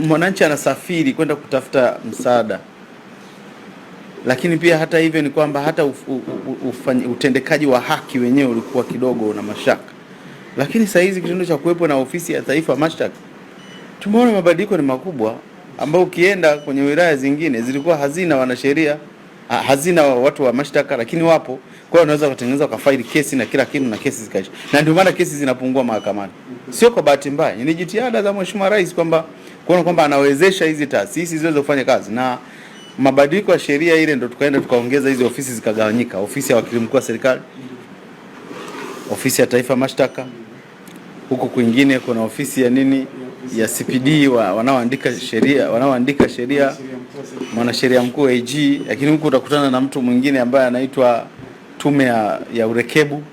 mwananchi anasafiri kwenda kutafuta msaada. Lakini pia hata hivyo ni kwamba hata utendekaji wa haki wenyewe ulikuwa kidogo na mashaka. Lakini sasa hizi kitendo cha kuwepo na ofisi ya taifa mashtaka, tumeona mabadiliko ni makubwa, ambao ukienda kwenye wilaya zingine zilikuwa hazina wanasheria, hazina watu wa mashtaka, lakini wapo. Kwa hiyo unaweza kutengeneza ukafaili kesi na kila kitu na kesi zikaisha. Na ndio maana kesi zinapungua mahakamani. Sio kwa bahati mbaya. Ni jitihada za Mheshimiwa Rais kwamba kuona kwamba anawezesha hizi taasisi ziweze kufanya kazi, na mabadiliko ya sheria ile ndio tukaenda tukaongeza hizi ofisi zikagawanyika. Ofisi ya wakili mkuu wa serikali, ofisi ya taifa mashtaka, huko kwingine kuna ofisi ya nini ya CPD wanaoandika sheria, mwanasheria mkuu AG, lakini huko utakutana na mtu mwingine ambaye anaitwa tume ya urekebu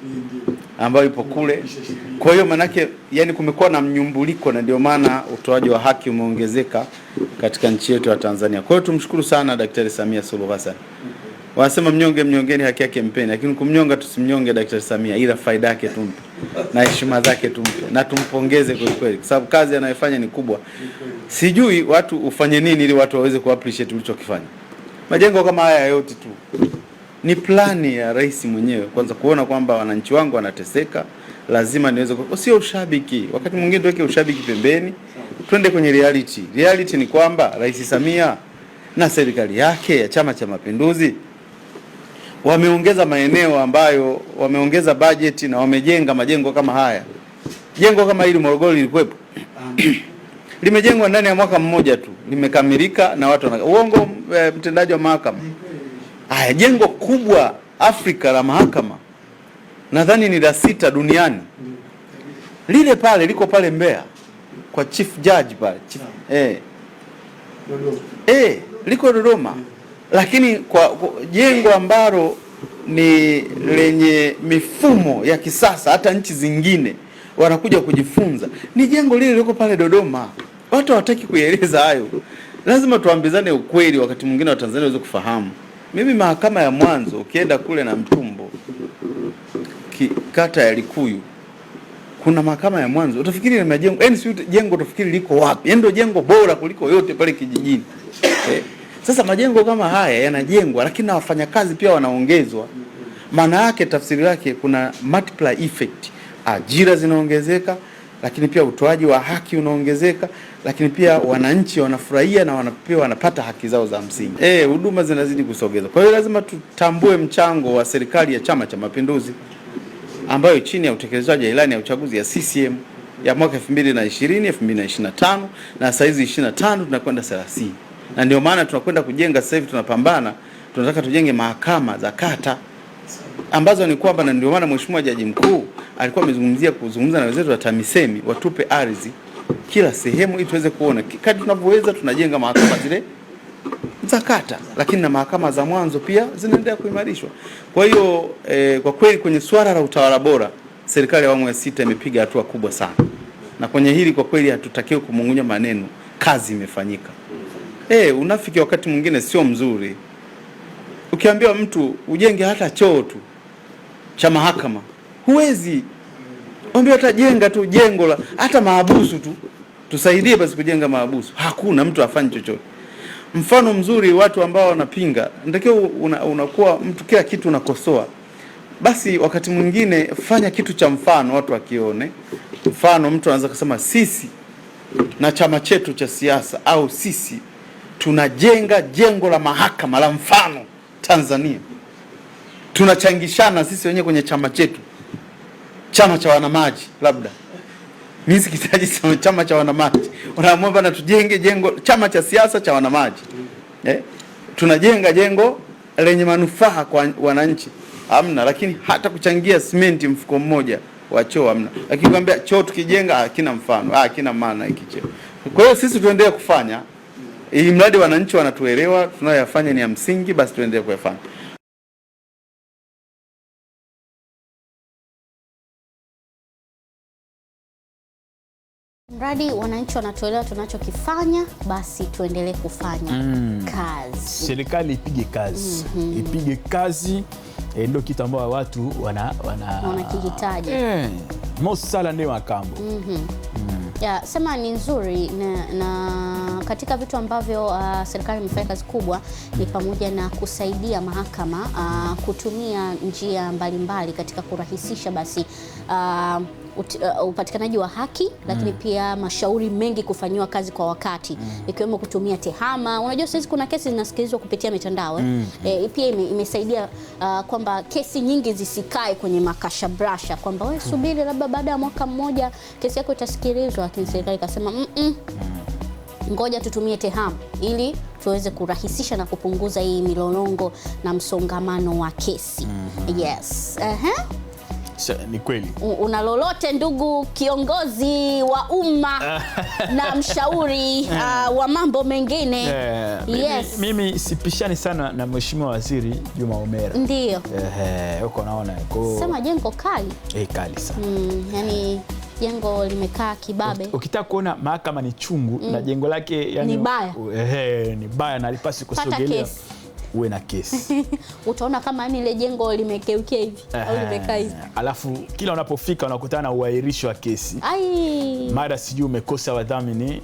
ambayo ipo kule. Kwa hiyo manake yani kumekuwa na mnyumbuliko, na ndio maana utoaji wa haki umeongezeka katika nchi yetu ya Tanzania. Kwa hiyo tumshukuru sana Daktari Samia Suluhu Hassan. Wanasema mnyonge mnyongeni haki yake mpeni, lakini kumnyonga tusimnyonge Daktari Samia, ila faida yake tumpe na heshima zake tumpe na tumpongeze kwa kweli, kwa sababu kazi anayofanya ni kubwa. Sijui watu ufanye nini ili watu waweze kuappreciate ulichokifanya. Majengo kama haya yote tu ni plani ya rais mwenyewe, kwanza kuona kwamba wananchi wangu wanateseka, lazima niweze sio ushabiki. Wakati mwingine tuweke ushabiki pembeni, twende kwenye reality. Reality ni kwamba Rais Samia na serikali yake ya Chama cha Mapinduzi wameongeza maeneo ambayo wameongeza bajeti na wamejenga majengo kama haya. Jengo kama hili Morogoro lilikuwepo. Limejengwa ndani ya mwaka mmoja tu, limekamilika na watu uongo mtendaji wa mahakama. Haya, jengo kubwa Afrika la mahakama, nadhani ni la 6 duniani. Lile pale liko pale Mbeya kwa chief judge pale. Liko Dodoma. Lakini kwa jengo ambalo ni lenye mifumo ya kisasa, hata nchi zingine wanakuja kujifunza, ni jengo lile liko pale Dodoma. Watu hawataki kueleza hayo. Lazima tuambizane ukweli, wakati mwingine wa Tanzania waweze kufahamu. Mimi mahakama ya mwanzo ukienda kule na Mtumbo kata ya Likuyu, kuna mahakama ya mwanzo utafikiri ni majengo, yani si jengo utafikiri liko wapi, ndio jengo bora kuliko yote pale kijijini. Sasa majengo kama haya yanajengwa, lakini na wafanyakazi pia wanaongezwa. Maana yake tafsiri yake kuna multiply effect, ajira zinaongezeka, lakini pia utoaji wa haki unaongezeka, lakini pia wananchi wanafurahia na wanapata haki zao za msingi. Huduma zinazidi kusogezwa. Kwa hiyo lazima tutambue mchango wa serikali ya Chama cha Mapinduzi ambayo chini ya utekelezaji wa ilani ya uchaguzi ya CCM ya mwaka 2020 2025 na sasa hizi 25 tunakwenda 30. Na ndio maana tunakwenda kujenga sasa hivi, tunapambana, tunataka tujenge mahakama za kata ambazo ni kwamba, na ndio maana Mheshimiwa Jaji Mkuu alikuwa kuzungumza na wenzetu wa TAMISEMI watupe ardhi kila sehemu ili tuweze kuona kadri tunavyoweza tunajenga mahakama zile za kata, lakini na mahakama za mwanzo pia zinaendelea kuimarishwa. Kwa hiyo kwa kweli kwenye swala la utawala bora serikali ya awamu ya 6 imepiga hatua kubwa sana, na kwenye hili kwa kweli hatutakiwi kumung'unya maneno, kazi imefanyika. Unafiki wakati mwingine sio mzuri. Ukiambia mtu ujenge hata choo tu cha mahakama, huwezi. Ombi hata jenga tu jengo la hata mahabusu tu, tusaidie basi kujenga mahabusu. Hakuna mtu afanye chochote. Mfano mzuri, watu ambao wanapinga, ndio unakuwa mtu kila kitu unakosoa. Basi wakati mwingine fanya kitu cha mfano watu wakione. Mfano mtu anaanza kusema sisi na chama chetu cha siasa, au sisi tunajenga jengo la mahakama la mfano Tanzania. Tunachangishana sisi wenyewe kwenye chama chetu, chama cha wanamaji labda. Mimi sikitaji chama cha wanamaji. Unaamua bana tujenge jengo chama cha siasa cha wanamaji. Tunajenga jengo lenye manufaa kwa wananchi. Hamna, lakini hata kuchangia simenti mfuko mmoja wa choo hamna. Lakini kwambia choo tukijenga hakina mfano, hakina maana hiki choo. Kwa hiyo sisi tuendelee kufanya ili mradi wananchi wanatuelewa, tunayoyafanya ni ya msingi, basi tuendelee kuyafanya. Mradi wananchi wanatuelewa tunachokifanya, basi tuendelee kufanya kazi. Serikali ipige kazi. Ipige kazi, ndio kitu ambao watu wanakihitaji. Most sala ndio makambo. Ya, sema ni nzuri na katika vitu ambavyo serikali imefanya kazi kubwa ni pamoja na kusaidia mahakama kutumia njia mbalimbali katika kurahisisha basi upatikanaji wa haki, lakini pia mashauri mengi kufanyiwa kazi kwa wakati, ikiwemo kutumia tehama. Unajua sasa kuna kesi zinasikilizwa kupitia mitandao pia imesaidia kwamba kesi nyingi zisikae kwenye makashabrasha, kwamba wewe subiri labda baada ya mwaka mmoja kesi yako itasikilizwa, lakini serikali ikasema ngoja tutumie tehama ili tuweze kurahisisha na kupunguza hii milolongo na msongamano wa kesi. Yes. Ni kweli. Una lolote ndugu kiongozi wa umma na mshauri wa mambo mengine? Yes. Mimi sipishani sana na Mheshimiwa Waziri Juma Homera. Ndio. Uko naona. Sema jengo kali. Kali sana. Yani jengo limekaa kibabe. Ukitaka kuona mahakama ni chungu na jengo lake yani ni baya. Ni baya na lipasi kusogelea. Uwe na kesi. Utaona kama ile jengo limekeukia hivi au limekaa hivi. Alafu kila unapofika unakutana na uahirisho wa kesi. Mara sijui umekosa wadhamini,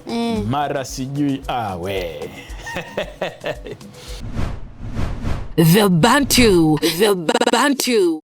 mara sijui we. The Bantu.